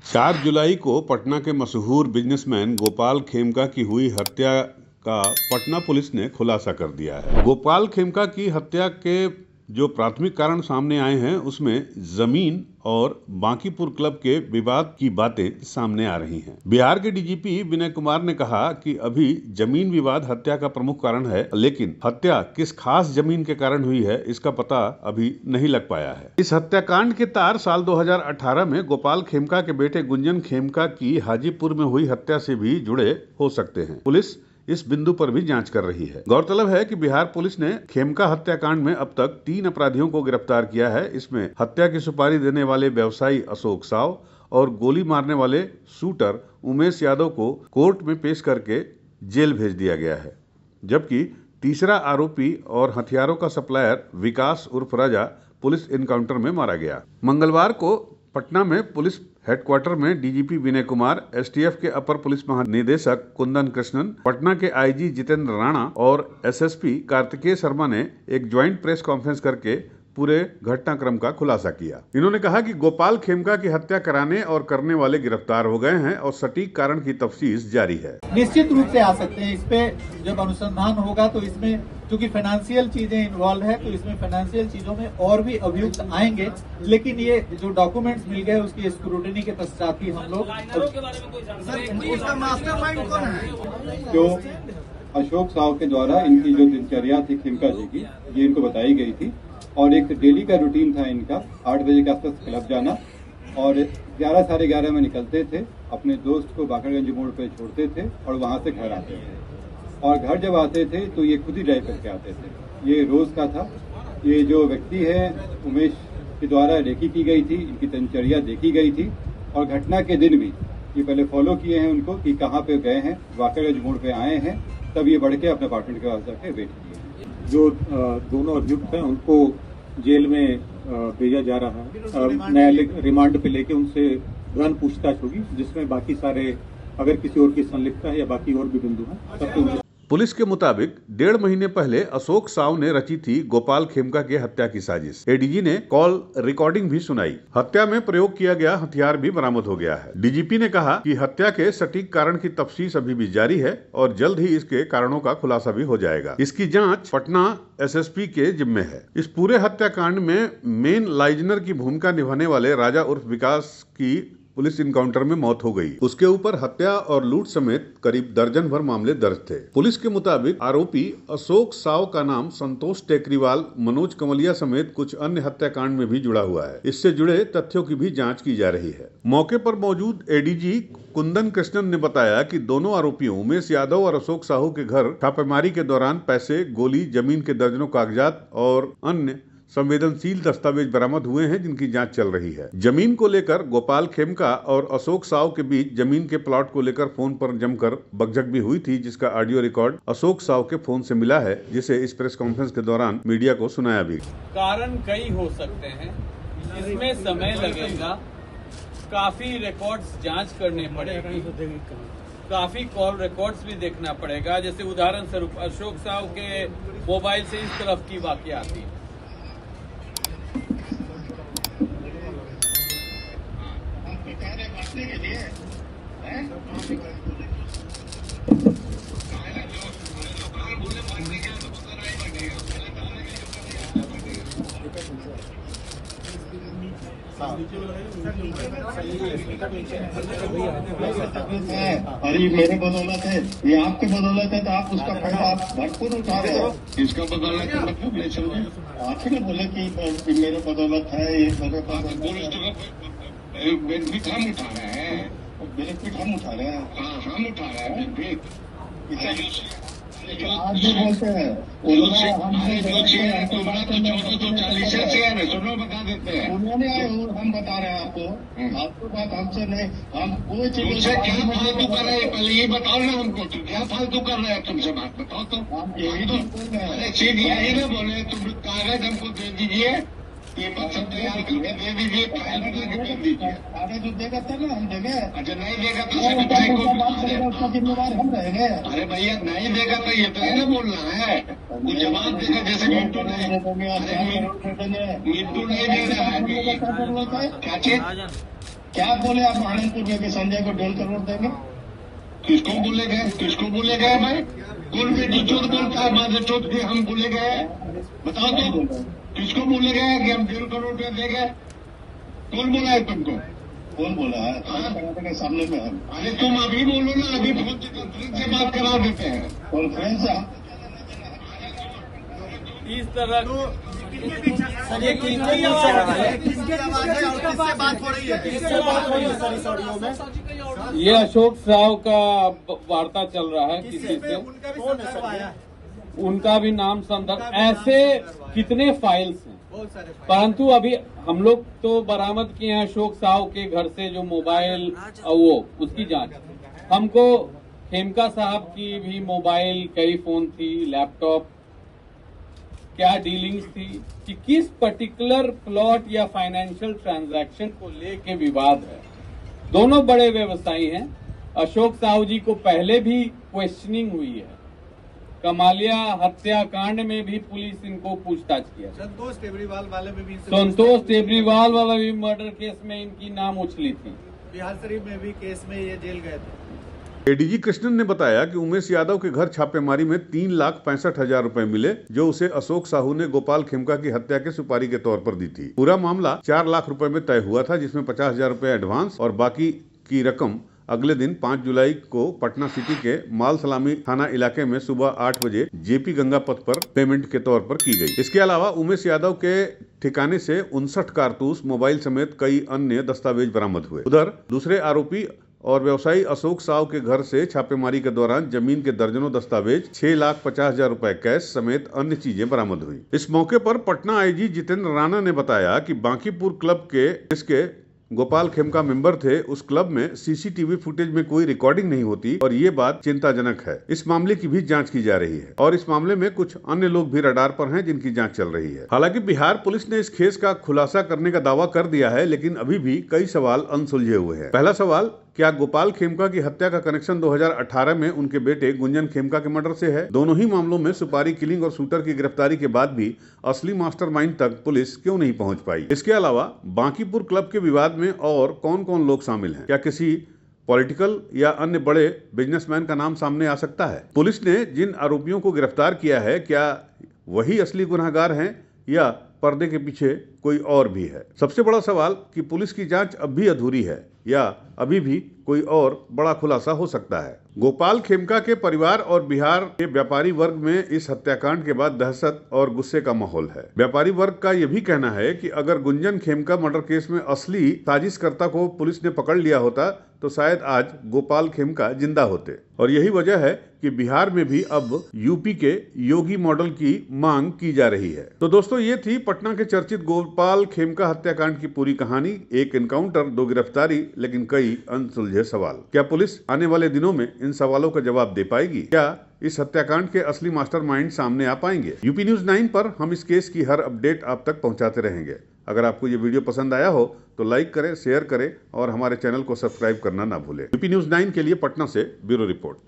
4 जुलाई को पटना के मशहूर बिजनेसमैन गोपाल खेमका की हुई हत्या का पटना पुलिस ने खुलासा कर दिया है। गोपाल खेमका की हत्या के जो प्राथमिक कारण सामने आए हैं उसमें जमीन और बांकीपुर क्लब के विवाद की बातें सामने आ रही हैं। बिहार के डीजीपी विनय कुमार ने कहा कि अभी जमीन विवाद हत्या का प्रमुख कारण है, लेकिन हत्या किस खास जमीन के कारण हुई है इसका पता अभी नहीं लग पाया है। इस हत्याकांड के तार साल 2018 में गोपाल खेमका के बेटे गुंजन खेमका की हाजीपुर में हुई हत्या से भी जुड़े हो सकते हैं। पुलिस इस बिंदु पर भी जांच कर रही है। गौरतलब है कि बिहार पुलिस ने खेमका हत्याकांड में अब तक 3 अपराधियों को गिरफ्तार किया है। इसमें हत्या की सुपारी देने वाले व्यवसायी अशोक साव और गोली मारने वाले शूटर उमेश यादव को कोर्ट में पेश करके जेल भेज दिया गया है, जबकि तीसरा आरोपी और हथियारों का सप्लायर विकास उर्फ राजा पुलिस एनकाउंटर में मारा गया। मंगलवार को पटना में पुलिस हेडक्वार्टर में डीजीपी विनय कुमार, एसटीएफ के अपर पुलिस महानिदेशक कुंदन कृष्णन, पटना के आईजी जितेंद्र राणा और एसएसपी कार्तिकेय शर्मा ने एक ज्वाइंट प्रेस कॉन्फ्रेंस करके पूरे घटनाक्रम का खुलासा किया। इन्होंने कहा कि गोपाल खेमका की हत्या कराने और करने वाले गिरफ्तार हो गए हैं और सटीक कारण की तफ्तीश जारी है। निश्चित रूप से आ सकते हैं। इस पे जब अनुसंधान होगा तो इसमें क्योंकि फाइनेंशियल चीजें इन्वॉल्व है तो इसमें फाइनेंशियल चीजों में और भी अभियुक्त आएंगे, लेकिन ये जो डॉक्यूमेंट्स मिल गए उसकी स्क्रूटनी के पश्चात ही हम लोग जो अशोक साव के द्वारा इनकी जो दिनचर्या थी खेमका जी की, ये इनको बताई गई थी और एक डेली का रूटीन था इनका 8 बजे के आसपास क्लब जाना और 11 साढ़े 11 में निकलते थे, अपने दोस्त को बाकरगंज मोड़ पे छोड़ते थे और वहां से घर आते थे। और घर जब आते थे तो ये खुद ही ड्राइव करके आते थे। ये रोज का था। ये जो व्यक्ति है उमेश के द्वारा रेकी की गई थी, इनकी दिनचर्या देखी गई थी और घटना के दिन भी ये पहले फॉलो किए हैं उनको कि कहाँ पे गए हैं, बाकरगंज मोड़ पे आए हैं, तब ये बढ़ के अपने अपार्टमेंट के पास जाके वेट किए। जो दोनों अभियुक्त हैं उनको जेल में भेजा जा रहा है। न्यायालय रिमांड पे लेके उनसे गहन पूछताछ होगी, जिसमें बाकी सारे अगर किसी और की संलिप्तता है या बाकी और भी बिंदु हैं तब तो पुलिस के मुताबिक 1.5 महीने पहले अशोक साव ने रची थी गोपाल खेमका की हत्या की साजिश। एडीजी ने कॉल रिकॉर्डिंग भी सुनाई। हत्या में प्रयोग किया गया हथियार भी बरामद हो गया है। डीजीपी ने कहा कि हत्या के सटीक कारण की तफ्तीश अभी भी जारी है और जल्द ही इसके कारणों का खुलासा भी हो जाएगा। इसकी जांच पटना एसएसपी के जिम्मे है। इस पूरे हत्याकांड में मेन लाइजनर की भूमिका निभाने वाले राजा उर्फ विकास की पुलिस इनकाउंटर में मौत हो गई। उसके ऊपर हत्या और लूट समेत करीब दर्जन भर मामले दर्ज थे। पुलिस के मुताबिक आरोपी अशोक साव का नाम संतोष टेकरीवाल, मनोज कमलिया समेत कुछ अन्य हत्याकांड में भी जुड़ा हुआ है। इससे जुड़े तथ्यों की भी जांच की जा रही है। मौके पर मौजूद एडीजी कुंदन कृष्णन ने बताया कि दोनों आरोपियों उमेश यादव और अशोक साहू के घर छापेमारी के दौरान पैसे, गोली, जमीन के दर्जनों कागजात और अन्य संवेदनशील दस्तावेज बरामद हुए हैं, जिनकी जांच चल रही है। जमीन को लेकर गोपाल खेमका और अशोक साव के बीच जमीन के प्लॉट को लेकर फोन पर जमकर बकझक भी हुई थी, जिसका ऑडियो रिकॉर्ड अशोक साव के फोन से मिला है, जिसे इस प्रेस कॉन्फ्रेंस के दौरान मीडिया को सुनाया भी। कारण कई हो सकते हैं, इसमें समय लगेगा, काफी रिकॉर्ड्स जांच करने पड़ेगी, काफी कॉल रिकॉर्ड्स भी देखना पड़ेगा। जैसे उदाहरण स्वरूप अशोक साव के मोबाइल से इस तरफ की वाकया आती है। के लिए अरे मेरे बदौलत है, ये आपके बदौलत है तो आप उसका फायदा आप भरपूर उठा रहे हो। इसका बदौलत का मतलब नहीं समझे। आपने बोले कि मेरे बदौलत है, ये मेरे बेनिफिट हम उठा रहे हैं, बेनिफिट हम उठा रहे हैं। हाँ, हम उठा रहे हैं बेनिफिट। आज भी बोलते हैं सुनो बता देते हैं, उन्होंने हम बता रहे हैं आपको बात हमसे नहीं, हम कोई चीज क्या फालतू कर रहे हैं, पहले ये बताओ ना हमको, तुम क्या फालतू कर रहे हैं, तुमसे बात बताओ तो। यही तो चीज यही ना बोले, तुम कागज हमको दे दीजिए, ये मतलब तैयार करके दे दीजिए, फाइल में करके दे दीजिए। कागज जो देगा तब ना हम देंगे। अच्छा नहीं देगा तो उसका जिम्मेदार हम रहेंगे। अरे भैया नहीं देगा तो ये तो है ना बोलना है, वो जवाब देगा। जैसे मिंटू नहीं दे रहा है क्या चीज क्या बोले आप आनंदपुर में कि संजय को 1.5 करोड़ देंगे? किसको बोले गए? किसको बोले गए भाई? कौन बेटी चोट बोलता है? माधे चोट के हम बोले गए? बताओ तो, किसको बोले गए कि हम 1.5 करोड़ रुपया देंगे? कौन बोला है तुमको? कौन बोला है? के सामने में हम। अरे तुम अभी बोलो ना, अभी फोन से बात करा देते हैं। कॉन्फ्रेंस इस तरह ये अशोक साव का वार्ता चल रहा है किसी से, उनका भी नाम संदर्भ, ऐसे कितने फाइल्स हैं, परंतु अभी हम लोग तो बरामद किए हैं अशोक साव के घर से जो मोबाइल वो उसकी जांच। हमको खेमका साहब की भी मोबाइल, कई फोन थी, लैपटॉप, क्या डीलिंग्स थी कि किस पर्टिकुलर प्लॉट या फाइनेंशियल ट्रांजैक्शन को लेके विवाद है। दोनों बड़े व्यवसायी हैं। अशोक साहू जी को पहले भी क्वेश्चनिंग हुई है, कमालिया हत्याकांड में भी पुलिस इनको पूछताछ किया। संतोष टेबरीवाल वाला भी मर्डर केस में इनकी नाम उछली थी। बिहार शरीफ में भी केस में ये जेल गए थे। एडीजी कृष्णन ने बताया कि उमेश यादव के घर छापेमारी में 3,65,000 रुपए मिले, जो उसे अशोक साहू ने गोपाल खेमका की हत्या के सुपारी के तौर पर दी थी। पूरा मामला 4 लाख रुपए में तय हुआ था, जिसमें 50,000 रुपए एडवांस और बाकी की रकम अगले दिन 5 जुलाई को पटना सिटी के माल सलामी थाना इलाके में सुबह 8 बजे जेपी गंगा पथ पर पेमेंट के तौर पर की गई। इसके अलावा उमेश यादव के ठिकाने से 59 कारतूस, मोबाइल समेत कई अन्य दस्तावेज बरामद हुए। उधर दूसरे आरोपी और व्यवसायी अशोक साव के घर से छापेमारी के दौरान जमीन के दर्जनों दस्तावेज, 6,50,000 रुपए कैश समेत अन्य चीजें बरामद हुई। इस मौके पर पटना आईजी जितेंद्र राणा ने बताया कि बांकीपुर क्लब के जिसके गोपाल खेमका मेंबर थे, उस क्लब में सीसीटीवी फुटेज में कोई रिकॉर्डिंग नहीं होती और ये बात चिंताजनक है। इस मामले की भी जांच की जा रही है और इस मामले में कुछ अन्य लोग भी रडार पर हैं जिनकी जांच चल रही है। हालांकि बिहार पुलिस ने इस केस का खुलासा करने का दावा कर दिया है, लेकिन अभी भी कई सवाल अनसुलझे हुए हैं। पहला सवाल, क्या गोपाल खेमका की हत्या का कनेक्शन 2018 में उनके बेटे गुंजन खेमका के मर्डर से है? दोनों ही मामलों में सुपारी किलिंग और शूटर की गिरफ्तारी के बाद भी असली मास्टरमाइंड तक पुलिस क्यों नहीं पहुंच पाई? इसके अलावा बांकीपुर क्लब के विवाद में और कौन कौन लोग शामिल हैं? क्या किसी पॉलिटिकल या अन्य बड़े बिजनेसमैन का नाम सामने आ सकता है? पुलिस ने जिन आरोपियों को गिरफ्तार किया है, क्या वही असली गुनहगार हैं या पर्दे के पीछे कोई और भी है? सबसे बड़ा सवाल कि पुलिस की जांच अब भी अधूरी है या अभी भी कोई और बड़ा खुलासा हो सकता है। गोपाल खेमका के परिवार और बिहार के व्यापारी वर्ग में इस हत्याकांड के बाद दहशत और गुस्से का माहौल है। व्यापारी वर्ग का यह भी कहना है कि अगर गुंजन खेमका मर्डर केस में असली साजिशकर्ता को पुलिस ने पकड़ लिया होता तो शायद आज गोपाल खेमका जिंदा होते, और यही वजह है कि बिहार में भी अब यूपी के योगी मॉडल की मांग की जा रही है। तो दोस्तों, ये थी पटना के चर्चित गोपाल खेमका हत्याकांड की पूरी कहानी। एक एनकाउंटर, 2 गिरफ्तारी, लेकिन कई अनसुलझे सवाल। क्या पुलिस आने वाले दिनों में इन सवालों का जवाब दे पाएगी? क्या इस हत्याकांड के असली मास्टरमाइंड सामने आ पाएंगे? यूपी न्यूज 9 पर हम इस केस की हर अपडेट आप तक पहुंचाते रहेंगे। अगर आपको ये वीडियो पसंद आया हो तो लाइक करें, शेयर करें और हमारे चैनल को सब्सक्राइब करना ना भूलें। यूपी न्यूज 9 के लिए पटना से ब्यूरो रिपोर्ट।